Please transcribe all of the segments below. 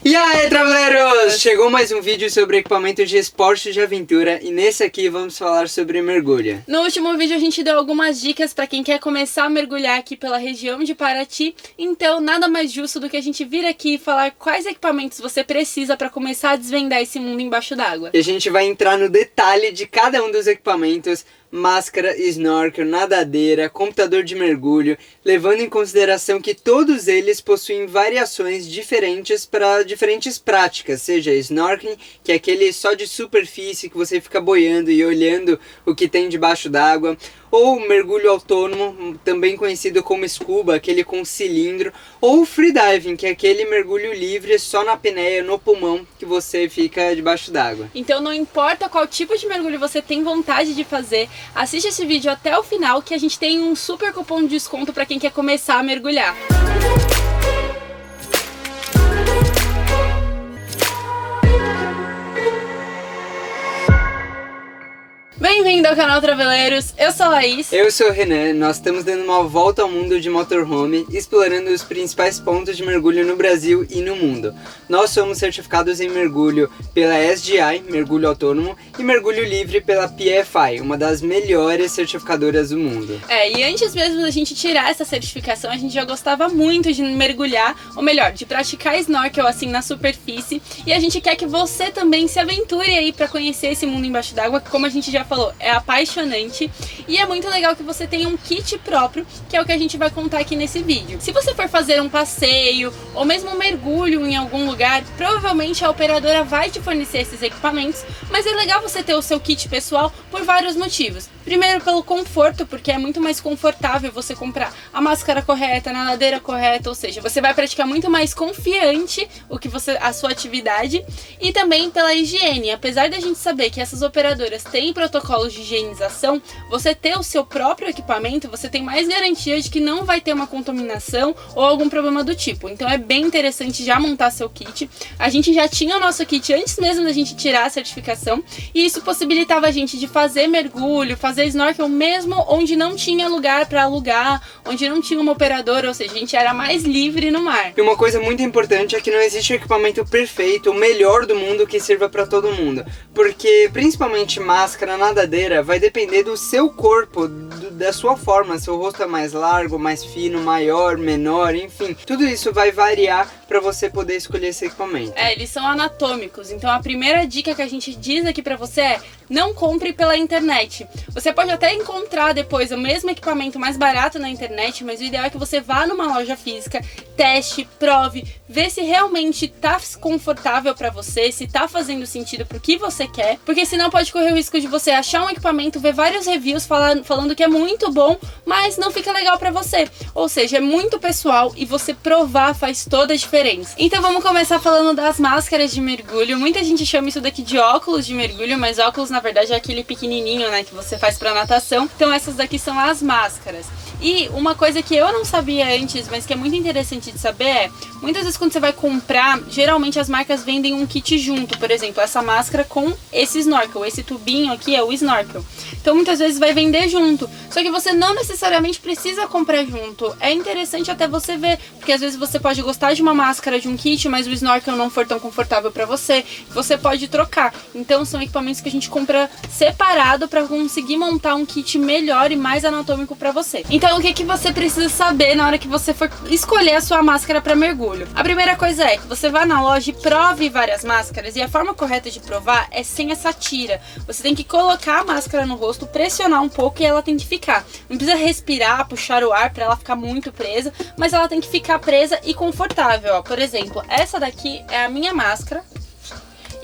E aí, traveleiros! Chegou mais um vídeo sobre equipamento de esporte de aventura e nesse aqui vamos falar sobre mergulho. No último vídeo a gente deu algumas dicas para quem quer começar a mergulhar aqui pela região de Paraty, então nada mais justo do que a gente vir aqui e falar quais equipamentos você precisa para começar a desvendar esse mundo embaixo d'água. E a gente vai entrar no detalhe de cada um dos equipamentos: máscara, snorkel, nadadeira, computador de mergulho, levando em consideração que todos eles possuem variações diferentes para diferentes práticas, seja snorkeling, que é aquele só de superfície que você fica boiando e olhando o que tem debaixo d'água, ou mergulho autônomo, também conhecido como scuba, aquele com cilindro, ou freediving, que é aquele mergulho livre só na apneia, no pulmão, que você fica debaixo d'água. Então não importa qual tipo de mergulho você tem vontade de fazer, assiste esse vídeo até o final que a gente tem um super cupom de desconto para quem quer começar a mergulhar. Bem-vindo ao canal Traveleiros, eu sou a Laís. Eu sou o Renan, nós estamos dando uma volta ao mundo de motorhome, explorando os principais pontos de mergulho no Brasil e no mundo. Nós somos certificados em mergulho pela SGI, mergulho autônomo, e mergulho livre pela PFI, uma das melhores certificadoras do mundo. E antes mesmo da gente tirar essa certificação, a gente já gostava muito de mergulhar, ou melhor, de praticar snorkel assim na superfície, e a gente quer que você também se aventure aí para conhecer esse mundo embaixo d'água, que como a gente já falou, é apaixonante e é muito legal que você tenha um kit próprio, que é o que a gente vai contar aqui nesse vídeo. Se você for fazer um passeio ou mesmo um mergulho em algum lugar, provavelmente a operadora vai te fornecer esses equipamentos, mas é legal você ter o seu kit pessoal por vários motivos. Primeiro, pelo conforto, porque é muito mais confortável você comprar a máscara correta, a nadadeira correta, ou seja, você vai praticar muito mais confiante a sua atividade, e também pela higiene. Apesar da gente saber que essas operadoras têm protocolos de higienização, você ter o seu próprio equipamento, você tem mais garantia de que não vai ter uma contaminação ou algum problema do tipo. Então é bem interessante já montar seu kit. A gente já tinha o nosso kit antes mesmo da gente tirar a certificação, e isso possibilitava a gente de fazer mergulho, fazer snorkel mesmo onde não tinha lugar para alugar, onde não tinha uma operadora, ou seja, a gente era mais livre no mar. E uma coisa muito importante é que não existe equipamento perfeito, o melhor do mundo que sirva para todo mundo, porque principalmente máscara, nadadeira, vai depender do seu corpo, da sua forma. Seu rosto é mais largo, mais fino, maior, menor, enfim, tudo isso vai variar para você poder escolher esse equipamento. Eles são anatômicos, então a primeira dica que a gente diz aqui para você é: não compre pela internet. Você pode até encontrar depois o mesmo equipamento mais barato na internet, mas o ideal é que você vá numa loja física, teste, prove, vê se realmente tá confortável para você, se tá fazendo sentido pro que você quer, porque senão pode correr o risco de você achar um equipamento, ver vários reviews falando que é muito bom, mas não fica legal para você. Ou seja, é muito pessoal e você provar faz toda a diferença. Então vamos começar falando das máscaras de mergulho. Muita gente chama isso daqui de óculos de mergulho, mas óculos na verdade é aquele pequenininho, né, que você faz para natação. Então essas daqui são as máscaras. E uma coisa que eu não sabia antes, mas que é muito interessante de saber é, muitas vezes quando você vai comprar, geralmente as marcas vendem um kit junto. Por exemplo, essa máscara com esse snorkel, esse tubinho aqui é o snorkel. Então muitas vezes vai vender junto, só que você não necessariamente precisa comprar junto. É interessante até você ver, porque às vezes você pode gostar de uma máscara de um kit, mas o snorkel não for tão confortável para você, você pode trocar. Então são equipamentos que a gente compra separado para conseguir montar um kit melhor e mais anatômico para você. Então o que você precisa saber na hora que você for escolher a sua máscara para mergulho? A primeira coisa é que você vá na loja e prove várias máscaras, e a forma correta de provar é sem essa tira. Você tem que colocar a máscara no rosto, pressionar um pouco e ela tem que ficar. Não precisa respirar, puxar o ar para ela ficar muito presa, mas ela tem que ficar presa e confortável. Ó, por exemplo, essa daqui é a minha máscara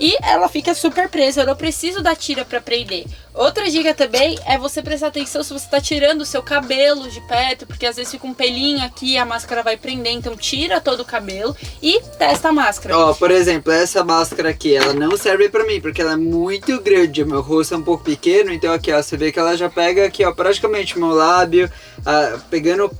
e ela fica super presa, eu não preciso da tira para prender. Outra dica também é você prestar atenção se você tá tirando o seu cabelo de perto, porque às vezes fica um pelinho aqui e a máscara vai prender, então tira todo o cabelo e testa a máscara. Ó, por exemplo, essa máscara aqui, ela não serve pra mim, porque ela é muito grande, o meu rosto é um pouco pequeno, então aqui ó, você vê que ela já pega aqui ó, praticamente o meu lábio, pegando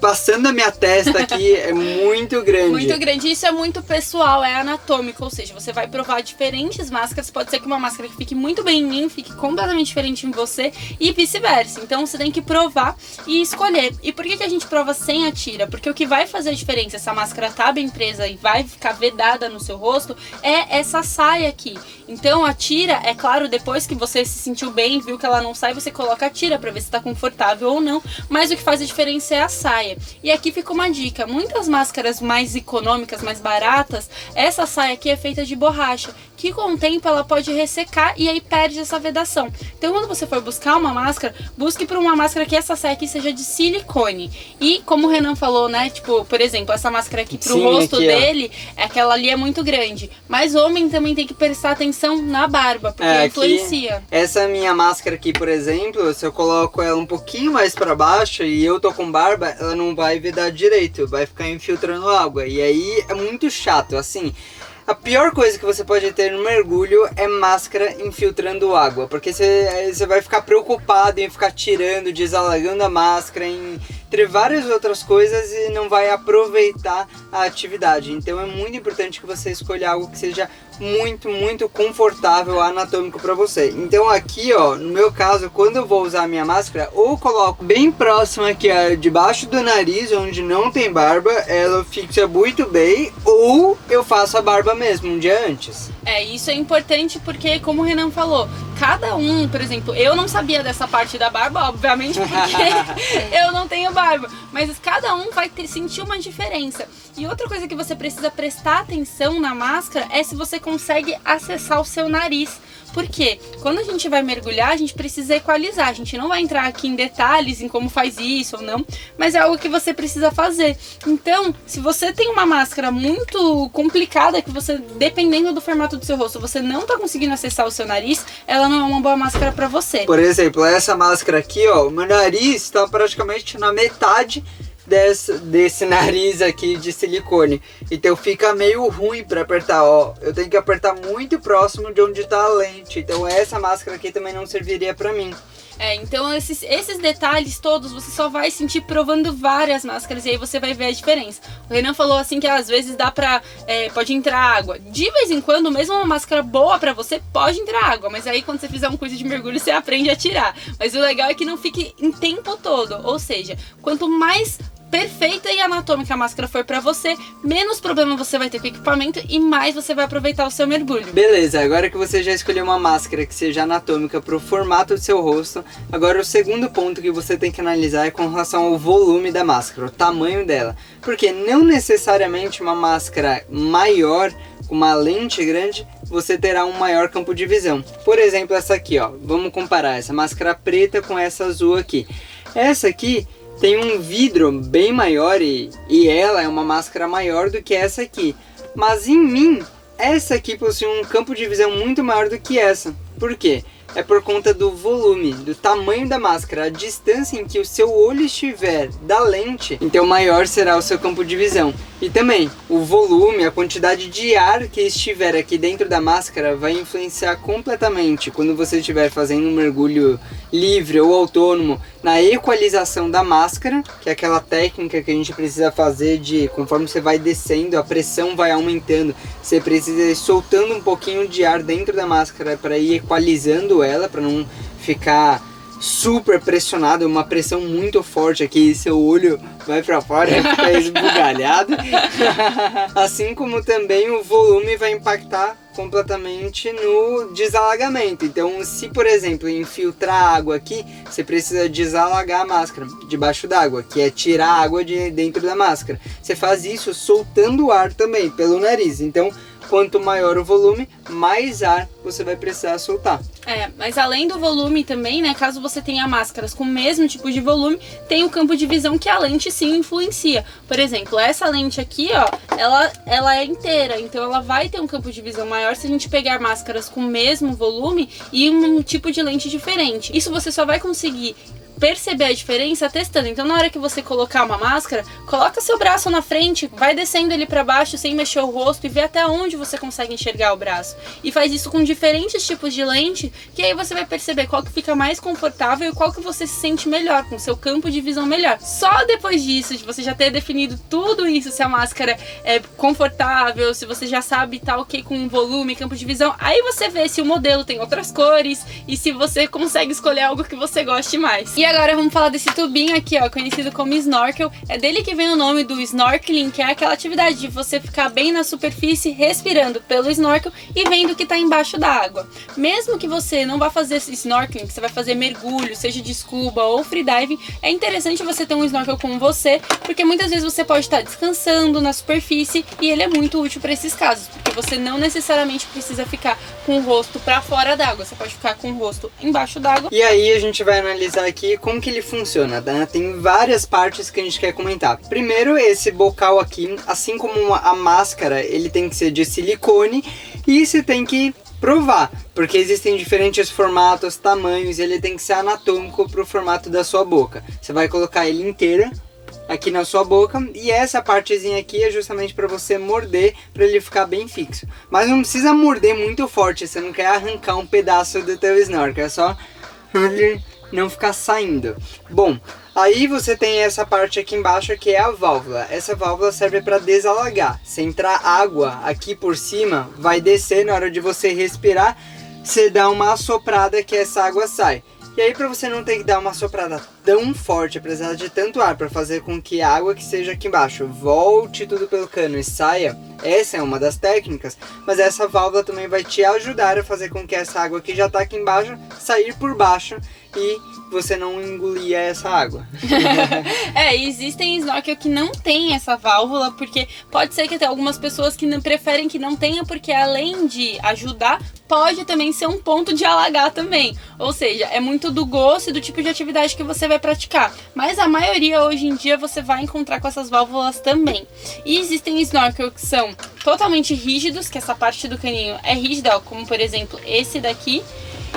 passando a minha testa aqui é muito grande. Muito grande. Isso é muito pessoal, é anatômico, ou seja, você vai provar diferentes máscaras. Pode ser que uma máscara que fique muito bem em mim fique completamente diferente em você e vice-versa. Então você tem que provar e escolher. E por que a gente prova sem a tira? Porque o que vai fazer a diferença, essa máscara tá bem presa e vai ficar vedada no seu rosto, é essa saia aqui. Então a tira, é claro, depois que você se sentiu bem, viu que ela não sai, você coloca a tira pra ver se tá confortável ou não. Mas o que faz a diferença é a saia. E aqui fica uma dica, muitas máscaras mais econômicas, mais baratas, essa saia aqui é feita de borracha, que com o tempo ela pode ressecar e aí perde essa vedação. Então quando você for buscar uma máscara, busque por uma máscara que essa saia aqui seja de silicone. E como o Renan falou, né, tipo, por exemplo, essa máscara aqui pro rosto aqui, dele, aquela ali é muito grande. Mas homem também tem que prestar atenção na barba, porque influencia. Aqui, essa minha máscara aqui, por exemplo, se eu coloco ela um pouquinho mais pra baixo e eu tô com barba, ela não vai vedar direito, vai ficar infiltrando água. E aí é muito chato, assim. A pior coisa que você pode ter no mergulho é máscara infiltrando água, porque você vai ficar preocupado em ficar tirando, desalagando a máscara, entre várias outras coisas, e não vai aproveitar a atividade. Então é muito importante que você escolha algo que seja muito confortável, anatômico para você. Então aqui, ó, no meu caso, quando eu vou usar a minha máscara, ou coloco bem próximo aqui, ó, debaixo do nariz, onde não tem barba, ela fixa muito bem, ou eu faço a barba mesmo um dia antes. Isso é importante porque, como o Renan falou, cada um, por exemplo, eu não sabia dessa parte da barba, obviamente, porque eu não tenho barba, mas cada um vai sentir uma diferença. E outra coisa que você precisa prestar atenção na máscara é se você consegue acessar o seu nariz. Por quê? Quando a gente vai mergulhar, a gente precisa equalizar. A gente não vai entrar aqui em detalhes em como faz isso ou não, mas é algo que você precisa fazer. Então, se você tem uma máscara muito complicada, que você, dependendo do formato do seu rosto, você não tá conseguindo acessar o seu nariz, ela não é uma boa máscara pra você. Por exemplo, essa máscara aqui, ó, o meu nariz tá praticamente na metade desse nariz aqui de silicone, então fica meio ruim para apertar, ó, eu tenho que apertar muito próximo de onde tá a lente, então essa máscara aqui também não serviria para mim. Então esses detalhes todos você só vai sentir provando várias máscaras e aí você vai ver a diferença. O Renan falou assim que às vezes dá pra, pode entrar água. De vez em quando, mesmo uma máscara boa pra você, pode entrar água, mas aí quando você fizer um quiz de mergulho você aprende a tirar. Mas o legal é que não fique em tempo todo, ou seja, quanto mais perfeita e anatômica a máscara for pra você, menos problema você vai ter com o equipamento e mais você vai aproveitar o seu mergulho. Beleza, agora que você já escolheu uma máscara que seja anatômica pro formato do seu rosto, agora o segundo ponto que você tem que analisar é com relação ao volume da máscara, o tamanho dela. Porque não necessariamente uma máscara maior, com uma lente grande, você terá um maior campo de visão. Por exemplo, essa aqui, ó, vamos comparar essa máscara preta com essa azul aqui. Essa aqui tem um vidro bem maior e ela é uma máscara maior do que essa aqui. Mas em mim, essa aqui possui um campo de visão muito maior do que essa. Por quê? É por conta do volume, do tamanho da máscara, a distância em que o seu olho estiver da lente, então maior será o seu campo de visão. E também, o volume, a quantidade de ar que estiver aqui dentro da máscara vai influenciar completamente quando você estiver fazendo um mergulho livre ou autônomo na equalização da máscara, que é aquela técnica que a gente precisa fazer de, conforme você vai descendo, a pressão vai aumentando, você precisa ir soltando um pouquinho de ar dentro da máscara para ir equalizando ela, para não ficar super pressionado, uma pressão muito forte aqui, seu olho vai para fora e fica esbugalhado. Assim como também o volume vai impactar completamente no desalagamento. Então, se por exemplo infiltrar água aqui, você precisa desalagar a máscara debaixo d'água, que é tirar a água de dentro da máscara. Você faz isso soltando o ar também pelo nariz. Então, quanto maior o volume, mais ar você vai precisar soltar. Mas além do volume também, né, caso você tenha máscaras com o mesmo tipo de volume, tem o campo de visão que a lente sim influencia. Por exemplo, essa lente aqui, ó, ela é inteira, então ela vai ter um campo de visão maior se a gente pegar máscaras com o mesmo volume e um tipo de lente diferente. Isso você só vai conseguir perceber a diferença testando. Então na hora que você colocar uma máscara, coloca seu braço na frente, vai descendo ele para baixo sem mexer o rosto e vê até onde você consegue enxergar o braço. E faz isso com diferentes tipos de lente, que aí você vai perceber qual que fica mais confortável e qual que você se sente melhor, com seu campo de visão melhor. Só depois disso, de você já ter definido tudo isso, se a máscara é confortável, se você já sabe tá ok com volume, campo de visão, aí você vê se o modelo tem outras cores e se você consegue escolher algo que você goste mais. E agora vamos falar desse tubinho aqui, ó, conhecido como snorkel. É dele que vem o nome do snorkeling, que é aquela atividade de você ficar bem na superfície, respirando pelo snorkel e vendo o que tá embaixo da água. Mesmo que você não vá fazer snorkeling, que você vai fazer mergulho, seja de scuba ou freediving, é interessante você ter um snorkel com você, porque muitas vezes você pode estar descansando na superfície e ele é muito útil para esses casos, porque você não necessariamente precisa ficar com o rosto para fora d'água, você pode ficar com o rosto embaixo d'água. E aí a gente vai analisar aqui como que ele funciona, né? Tem várias partes que a gente quer comentar. Primeiro, esse bocal aqui, assim como a máscara, ele tem que ser de silicone e você tem que provar, porque existem diferentes formatos, tamanhos, e ele tem que ser anatômico para o formato da sua boca. Você vai colocar ele inteira aqui na sua boca e essa partezinha aqui é justamente para você morder, para ele ficar bem fixo. Mas não precisa morder muito forte, você não quer arrancar um pedaço do teu snorkel, é só não ficar saindo. Bom, aí você tem essa parte aqui embaixo que é a válvula. Essa válvula serve para desalagar. Se entrar água aqui por cima, vai descer na hora de você respirar, você dá uma assoprada que essa água sai. E aí, para você não ter que dar uma soprada tão forte, precisar de tanto ar para fazer com que a água que seja aqui embaixo volte tudo pelo cano e saia, essa é uma das técnicas, mas essa válvula também vai te ajudar a fazer com que essa água que já está aqui embaixo sair por baixo e você não engolir essa água. Existem snorkel que não tem essa válvula, porque pode ser que tem algumas pessoas que não preferem que não tenha, porque além de ajudar, pode também ser um ponto de alagar também. Ou seja, é muito do gosto e do tipo de atividade que você vai praticar. Mas a maioria hoje em dia você vai encontrar com essas válvulas também. E existem snorkel que são totalmente rígidos, que essa parte do caninho é rígida, ó, como por exemplo esse daqui.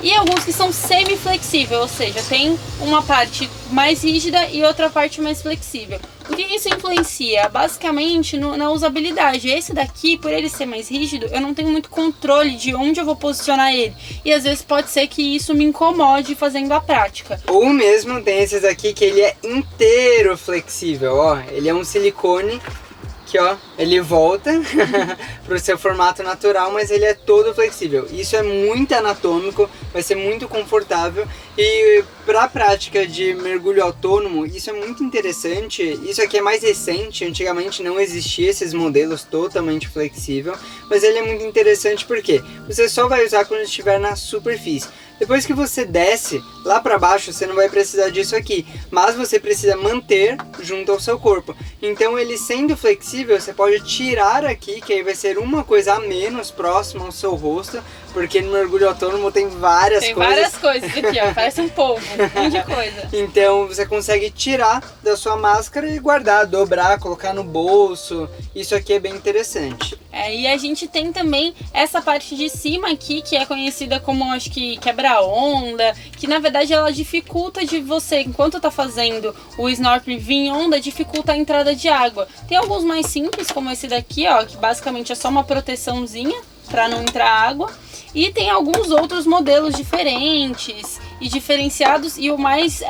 E alguns que são semi-flexíveis, ou seja, tem uma parte mais rígida e outra parte mais flexível. O que isso influencia? Basicamente na usabilidade. Esse daqui, por ele ser mais rígido, eu não tenho muito controle de onde eu vou posicionar ele. E às vezes pode ser que isso me incomode fazendo a prática. Ou mesmo tem esses aqui que ele é inteiro flexível, ó. Ele é um silicone que, ó, ele volta para o seu formato natural, mas ele é todo flexível. Isso é muito anatômico, vai ser muito confortável e para a prática de mergulho autônomo, isso é muito interessante. Isso aqui é mais recente, antigamente não existia esses modelos totalmente flexível, mas ele é muito interessante porque você só vai usar quando estiver na superfície. Depois que você desce lá para baixo, você não vai precisar disso aqui, mas você precisa manter junto ao seu corpo. Então ele sendo flexível, você pode tirar aqui, que aí vai ser uma coisa a menos próxima ao seu rosto, porque no mergulho autônomo tem várias coisas. Tem várias coisas aqui, ó, parece um polvo, um monte de coisa. Então você consegue tirar da sua máscara e guardar, dobrar, colocar no bolso. Isso aqui é bem interessante. E a gente tem também essa parte de cima aqui, que é conhecida como, acho que, quebra-onda, que na verdade ela dificulta de você, enquanto tá fazendo o snorkeling vir em onda, dificulta a entrada de água. Tem alguns mais simples, como esse daqui, ó, que basicamente é só uma proteçãozinha para não entrar água. E tem alguns outros modelos diferentes e diferenciados, e o mais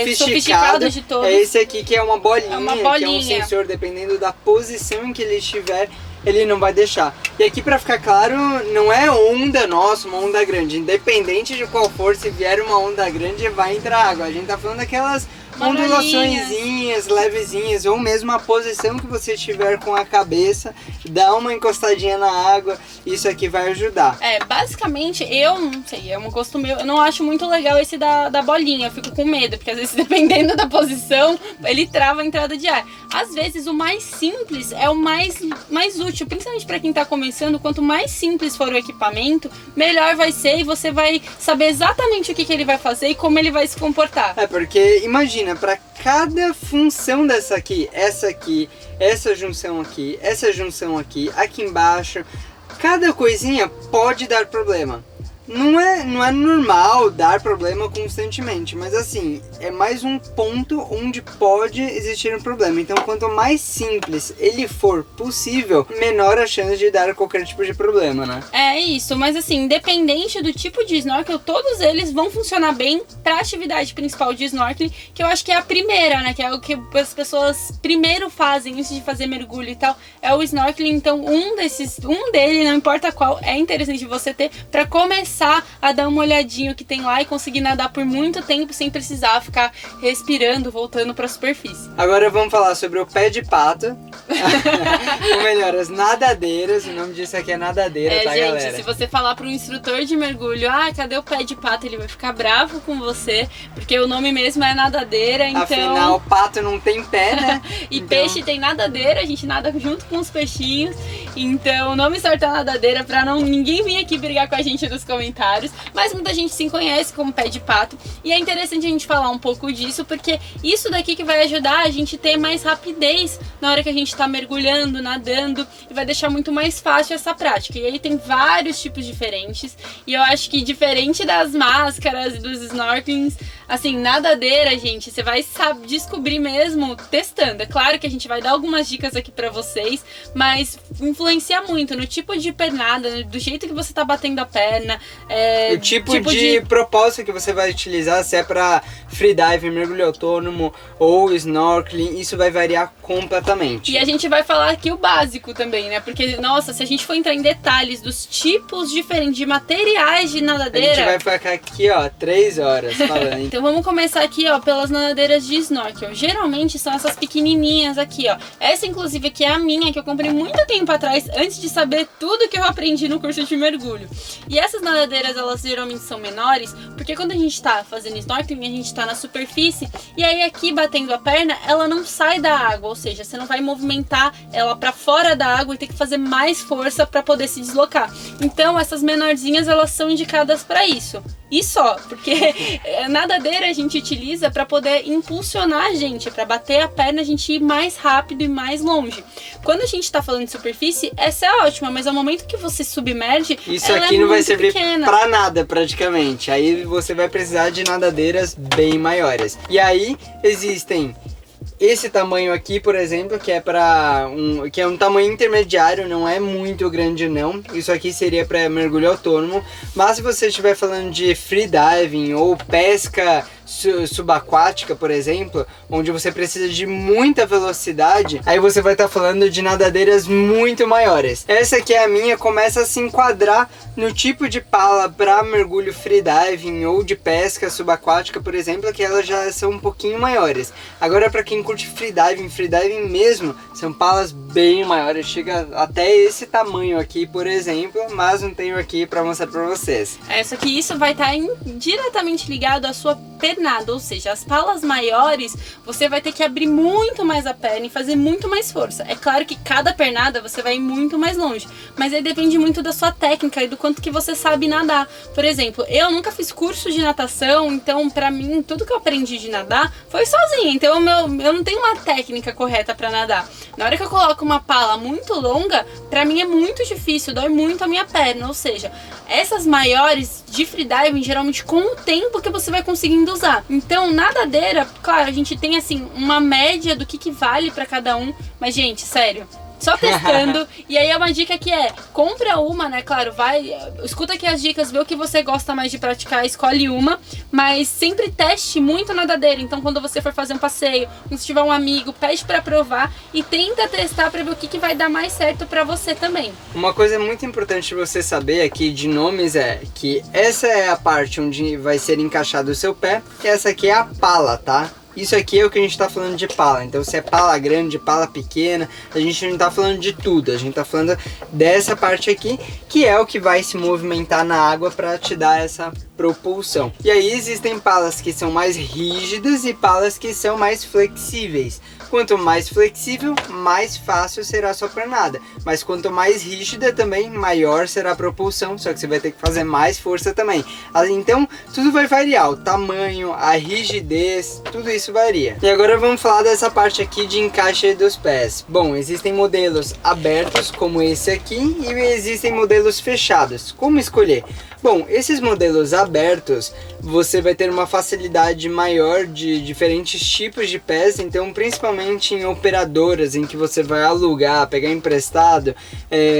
sofisticado de todos é esse aqui, que é uma bolinha, é uma bolinha, que é um sensor, dependendo da posição em que ele estiver, ele não vai deixar. E aqui, para ficar claro, não é onda nossa, uma onda grande. Independente de qual for, se vier uma onda grande, vai entrar água. A gente tá falando daquelas ondulaçõezinhas, levezinhas, ou mesmo a posição que você estiver com a cabeça, dá uma encostadinha na água, isso aqui vai ajudar. Basicamente, eu não sei, é um gosto meu, eu não acho muito legal esse da bolinha, eu fico com medo, porque às vezes dependendo da posição, ele trava a entrada de ar. Às vezes o mais simples é o mais útil, principalmente para quem tá começando. Quanto mais simples for o equipamento, melhor vai ser, e você vai saber exatamente o que ele vai fazer e como ele vai se comportar. Porque imagina, para cada função dessa aqui, essa junção aqui, aqui embaixo, cada coisinha pode dar problema. Não é normal dar problema constantemente, mas assim, é mais um ponto onde pode existir um problema. Então, quanto mais simples ele for possível, menor a chance de dar qualquer tipo de problema, né? É isso, mas assim, independente do tipo de snorkel, todos eles vão funcionar bem pra atividade principal de snorkeling, que eu acho que é a primeira, né? Que é o que as pessoas primeiro fazem antes de fazer mergulho e tal, é o snorkeling. Então, um dele, não importa qual, é interessante você ter pra começar a dar uma olhadinha o que tem lá e conseguir nadar por muito tempo sem precisar ficar respirando, voltando pra superfície. Agora vamos falar sobre o pé de pato, ou melhor, as nadadeiras. O nome disso aqui é nadadeira, tá, gente, galera? Se você falar pro instrutor de mergulho, cadê o pé de pato? Ele vai ficar bravo com você, porque o nome mesmo é nadadeira, então... Afinal, pato não tem pé, né? E então... peixe tem nadadeira, a gente nada junto com os peixinhos. Então, o nome certo é nadadeira, pra ninguém vir aqui brigar com a gente nos comentários. Mas muita gente se conhece como pé de pato. E é interessante a gente falar um pouco disso, porque isso daqui que vai ajudar a gente ter mais rapidez na hora que a gente tá mergulhando, nadando, e vai deixar muito mais fácil essa prática. E aí tem vários tipos diferentes. E eu acho que diferente das máscaras e dos snorkelings, assim, nadadeira, gente, você vai descobrir mesmo testando. É claro que a gente vai dar algumas dicas aqui pra vocês, mas influencia muito no tipo de pernada, do jeito que você tá batendo a perna. O tipo de propósito que você vai utilizar, se é pra freedive, mergulho autônomo ou snorkeling, isso vai variar completamente. E a gente vai falar aqui o básico também, né? Porque, nossa, se a gente for entrar em detalhes dos tipos diferentes de materiais de nadadeira... A gente vai ficar aqui, ó, 3 horas falando. Então vamos começar aqui, ó, pelas nadadeiras de snorkel. Geralmente são essas pequenininhas aqui, ó. Essa, inclusive, aqui é a minha, que eu comprei muito tempo atrás, antes de saber tudo que eu aprendi no curso de mergulho. E essas nadadeiras, elas geralmente são menores, porque quando a gente tá fazendo snorkeling, a gente tá na superfície, e aí aqui, batendo a perna, ela não sai da água, ou seja, você não vai movimentar ela pra fora da água e ter que fazer mais força pra poder se deslocar. Então, essas menorzinhas, elas são indicadas pra isso. E só, porque nadadeira a gente utiliza para poder impulsionar a gente, para bater a perna, a gente ir mais rápido e mais longe. Quando a gente tá falando de superfície, essa é ótima, mas ao momento que você submerge, isso ela aqui é não vai muito servir pequena. pra nada praticamente. Aí você vai precisar de nadadeiras bem maiores. E aí existem esse tamanho aqui, por exemplo, que é um tamanho intermediário, não é muito grande não. Isso aqui seria para mergulho autônomo. Mas se você estiver falando de freediving ou pesca subaquática, por exemplo, onde você precisa de muita velocidade, aí você vai estar falando de nadadeiras muito maiores. Essa aqui é a minha, começa a se enquadrar no tipo de pala para mergulho freediving ou de pesca subaquática, por exemplo, que elas já são um pouquinho maiores. Agora, para quem curte freediving mesmo, são palas bem maiores, chega até esse tamanho aqui, por exemplo, mas não tenho aqui para mostrar para vocês. Só que isso vai estar diretamente ligado à sua pernada, ou seja, as palas maiores, você vai ter que abrir muito mais a perna e fazer muito mais força. É claro que cada pernada você vai ir muito mais longe, mas aí depende muito da sua técnica e do quanto que você sabe nadar. Por exemplo, eu nunca fiz curso de natação, então pra mim, tudo que eu aprendi de nadar foi sozinha, então eu não tenho uma técnica correta pra nadar. Na hora que eu coloco uma pala muito longa, pra mim é muito difícil, dói muito a minha perna, ou seja, essas maiores de freediving, geralmente com o tempo que você vai conseguindo usar. Então, nadadeira, claro, a gente tem assim uma média do que vale pra cada um, mas gente, sério, só testando. E aí é uma dica que compra uma, né? Claro, escuta aqui as dicas, vê o que você gosta mais de praticar, escolhe uma, mas sempre teste muito nadadeira. Então, quando você for fazer um passeio, se tiver um amigo, pede pra provar e tenta testar pra ver o que vai dar mais certo pra você também. Uma coisa muito importante você saber aqui de nomes é que essa é a parte onde vai ser encaixado o seu pé, e essa aqui é a pala, tá? Isso aqui é o que a gente tá falando de pala. Então, se é pala grande, pala pequena, a gente não tá falando de tudo. A gente tá falando dessa parte aqui, que é o que vai se movimentar na água para te dar essa propulsão. E aí existem palas que são mais rígidas e palas que são mais flexíveis. Quanto mais flexível, mais fácil será a sua pernada. Mas quanto mais rígida também, maior será a propulsão, só que você vai ter que fazer mais força também. Então, tudo vai variar, o tamanho, a rigidez, tudo isso varia. E agora vamos falar dessa parte aqui de encaixe dos pés. Bom, existem modelos abertos, como esse aqui, e existem modelos fechados. Como escolher? Bom, esses modelos abertos, você vai ter uma facilidade maior de diferentes tipos de pés, então principalmente em operadoras em que você vai alugar, pegar emprestado,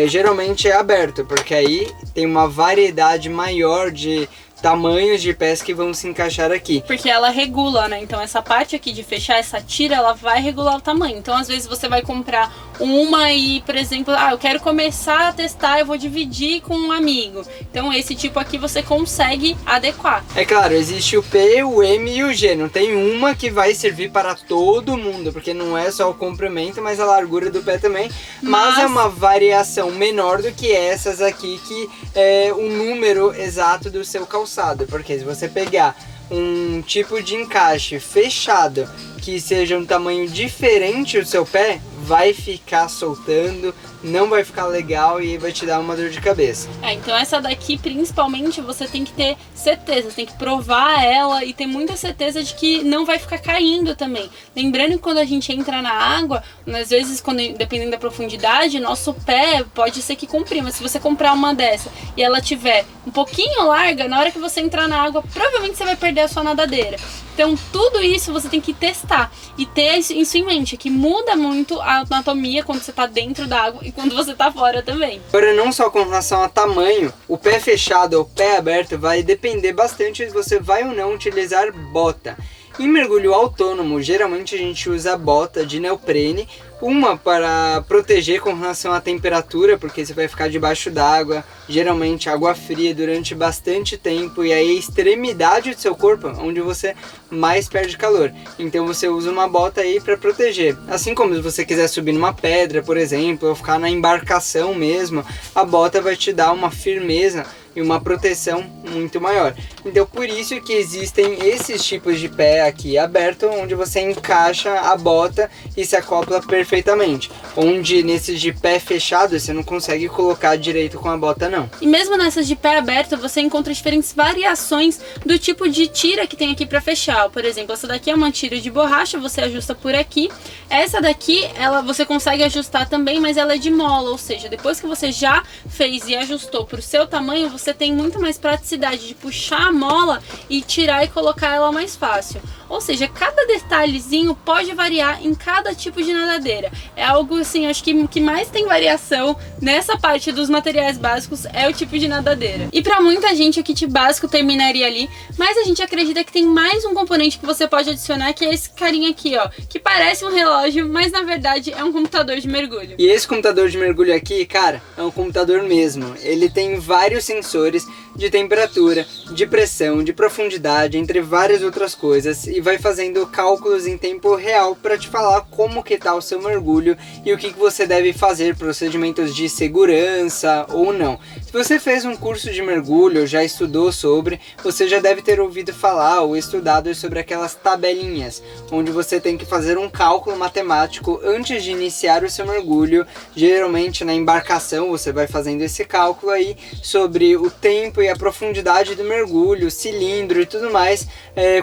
geralmente é aberto, porque aí tem uma variedade maior de tamanhos de pés que vão se encaixar aqui. Porque ela regula, né? Então essa parte aqui de fechar, essa tira, ela vai regular o tamanho. Então às vezes você vai comprar uma e, por exemplo, eu quero começar a testar, eu vou dividir com um amigo. Então esse tipo aqui você consegue adequar. É claro, existe o P, o M e o G. Não tem uma que vai servir para todo mundo, porque não é só o comprimento, mas a largura do pé também. Mas é uma variação menor do que essas aqui, que é o número exato do seu calçado. Porque se você pegar um tipo de encaixe fechado que seja um tamanho diferente do seu pé, vai ficar soltando, não vai ficar legal e vai te dar uma dor de cabeça. Então essa daqui principalmente você tem que ter certeza, tem que provar ela e ter muita certeza de que não vai ficar caindo também. Lembrando que quando a gente entra na água, às vezes, dependendo da profundidade, nosso pé pode ser que comprima. Se você comprar uma dessa e ela tiver um pouquinho larga, na hora que você entrar na água, provavelmente você vai perder a sua nadadeira. Então tudo isso você tem que testar e ter isso em mente, que muda muito a anatomia quando você está dentro da água e quando você está fora também. Agora, não só com relação a tamanho, o pé fechado ou pé aberto vai depender bastante se você vai ou não utilizar bota. Em mergulho autônomo, geralmente a gente usa bota de neoprene, uma para proteger com relação à temperatura, porque você vai ficar debaixo d'água, geralmente água fria durante bastante tempo, e aí a extremidade do seu corpo onde você mais perde calor. Então você usa uma bota aí para proteger. Assim como se você quiser subir numa pedra, por exemplo, ou ficar na embarcação mesmo, a bota vai te dar uma firmeza e uma proteção muito maior. Então por isso que existem esses tipos de pé aqui aberto, onde você encaixa a bota e se acopla perfeitamente. Onde nesses de pé fechado você não consegue colocar direito com a bota não. E mesmo nessas de pé aberto você encontra diferentes variações do tipo de tira que tem aqui para fechar. Por exemplo, essa daqui é uma tira de borracha, você ajusta por aqui. Essa daqui, você consegue ajustar também, mas ela é de mola, ou seja, depois que você já fez e ajustou para o seu tamanho, você tem muito mais praticidade de puxar a mola e tirar e colocar ela mais fácil. Ou seja, cada detalhezinho pode variar em cada tipo de nadadeira. É algo assim, acho que mais tem variação nessa parte dos materiais básicos é o tipo de nadadeira. E pra muita gente o kit básico terminaria ali, mas a gente acredita que tem mais um componente que você pode adicionar, que é esse carinha aqui, ó, que parece um relógio, mas na verdade é um computador de mergulho. E esse computador de mergulho aqui, cara, é um computador mesmo. Ele tem vários sensores de temperatura, de pressão, de profundidade, entre várias outras coisas, e vai fazendo cálculos em tempo real para te falar como que tá o seu mergulho e o que você deve fazer, procedimentos de segurança ou não. Se você fez um curso de mergulho, já estudou sobre, você já deve ter ouvido falar ou estudado sobre aquelas tabelinhas, onde você tem que fazer um cálculo matemático antes de iniciar o seu mergulho. Geralmente na embarcação você vai fazendo esse cálculo aí sobre o tempo e a profundidade do mergulho, cilindro e tudo mais,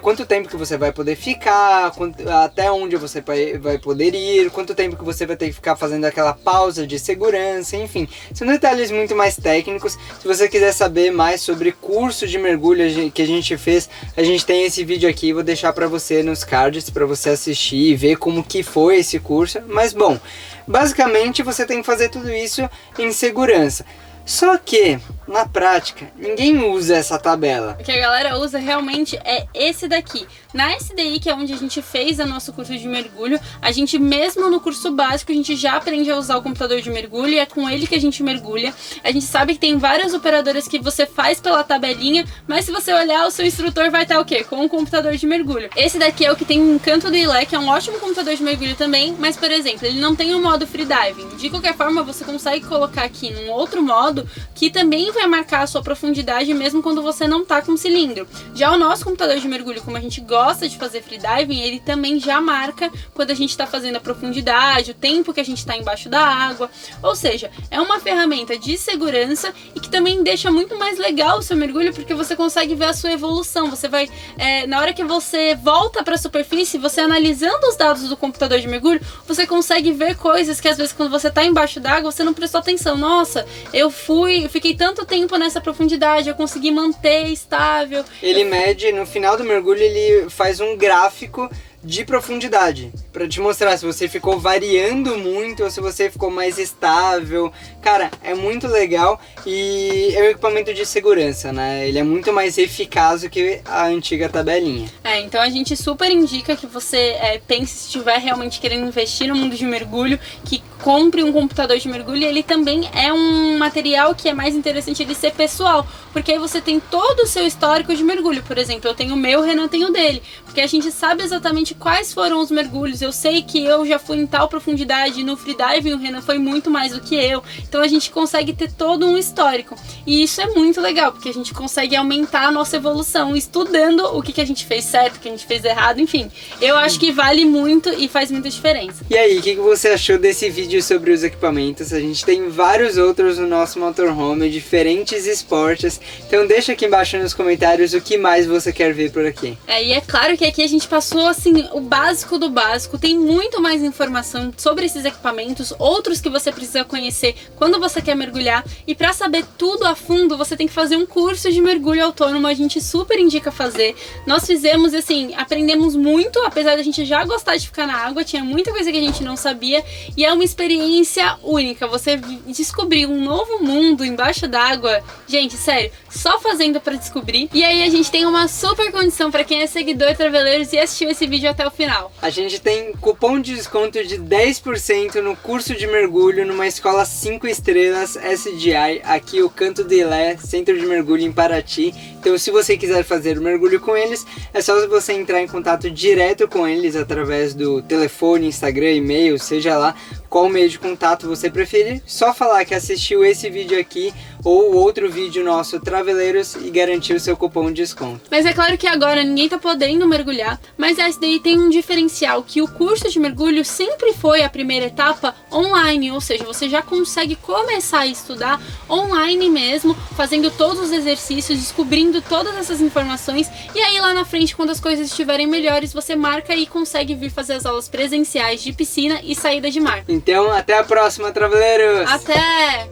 quanto tempo que você vai poder ficar, até onde você vai poder ir, quanto tempo que você vai ter que ficar fazendo aquela pausa de segurança, enfim, são detalhes muito mais técnicos. Se você quiser saber mais sobre curso de mergulho que a gente fez, a gente tem esse vídeo aqui, vou deixar para você nos cards para você assistir e ver como que foi esse curso. Mas bom, basicamente você tem que fazer tudo isso em segurança. Só que, na prática, ninguém usa essa tabela. O que a galera usa realmente é esse daqui. Na SDI, que é onde a gente fez o nosso curso de mergulho, a gente mesmo no curso básico, a gente já aprende a usar o computador de mergulho e é com ele que a gente mergulha. A gente sabe que tem várias operadoras que você faz pela tabelinha, mas se você olhar, o seu instrutor vai estar o quê? Com um computador de mergulho. Esse daqui é o que tem um Canto do Ilé, que é um ótimo computador de mergulho também, mas, por exemplo, ele não tem o modo freediving. De qualquer forma, você consegue colocar aqui num outro modo que também também vai marcar a sua profundidade mesmo quando você não tá com cilindro. Já o nosso computador de mergulho, como a gente gosta de fazer freediving, ele também já marca quando a gente tá fazendo a profundidade, o tempo que a gente tá embaixo da água. Ou seja, é uma ferramenta de segurança e que também deixa muito mais legal o seu mergulho, porque você consegue ver a sua evolução. Você vai, na hora que você volta para a superfície, você analisando os dados do computador de mergulho, você consegue ver coisas que às vezes quando você tá embaixo d'água, você não prestou atenção. Nossa, eu fiquei tanto tempo nessa profundidade, eu consegui manter estável. Ele mede, no final do mergulho, ele faz um gráfico de profundidade, pra te mostrar se você ficou variando muito ou se você ficou mais estável. Cara, é muito legal e é um equipamento de segurança, né? Ele é muito mais eficaz do que a antiga tabelinha. Então a gente super indica que você pense, se estiver realmente querendo investir no mundo de mergulho, que compre um computador de mergulho. Ele também é um material que é mais interessante ele ser pessoal, porque aí você tem todo o seu histórico de mergulho. Por exemplo, eu tenho o meu, o Renan tem o dele, porque a gente sabe exatamente quais foram os mergulhos. Eu sei que eu já fui em tal profundidade, no freediving o Renan foi muito mais do que eu, então a gente consegue ter todo um histórico, e isso é muito legal, porque a gente consegue aumentar a nossa evolução, estudando o que a gente fez certo, o que a gente fez errado, enfim. Eu acho que vale muito e faz muita diferença. E aí, o que você achou desse vídeo sobre os equipamentos? A gente tem vários outros no nosso motorhome, diferentes esportes, então deixa aqui embaixo nos comentários o que mais você quer ver por aqui. E é claro que aqui a gente passou assim o básico do básico, tem muito mais informação sobre esses equipamentos, outros que você precisa conhecer quando você quer mergulhar, e para saber tudo a fundo você tem que fazer um curso de mergulho autônomo, a gente super indica fazer. Nós fizemos assim, aprendemos muito, apesar da gente já gostar de ficar na água, tinha muita coisa que a gente não sabia, e é uma experiência única, você descobrir um novo mundo embaixo d'água, gente, sério, só fazendo para descobrir. E aí a gente tem uma super condição para quem é seguidor Traveleiros e assistiu esse vídeo até o final. A gente tem cupom de desconto de 10% no curso de mergulho numa escola 5 estrelas SDI, aqui o Canto de Ilé, Centro de Mergulho em Paraty. Então se você quiser fazer o mergulho com eles, é só você entrar em contato direto com eles através do telefone, Instagram, e-mail, seja lá qual meio de contato você preferir. Só falar que assistiu esse vídeo aqui ou outro vídeo nosso Traveleiros e garantir o seu cupom de desconto. Mas é claro que agora ninguém tá podendo mergulhar, mas essa daí tem um diferencial, que o curso de mergulho sempre foi a primeira etapa online, ou seja, você já consegue começar a estudar online mesmo, fazendo todos os exercícios, descobrindo todas essas informações, e aí lá na frente, quando as coisas estiverem melhores, você marca e consegue vir fazer as aulas presenciais de piscina e saída de mar. Então, até a próxima, Traveleiros! Até!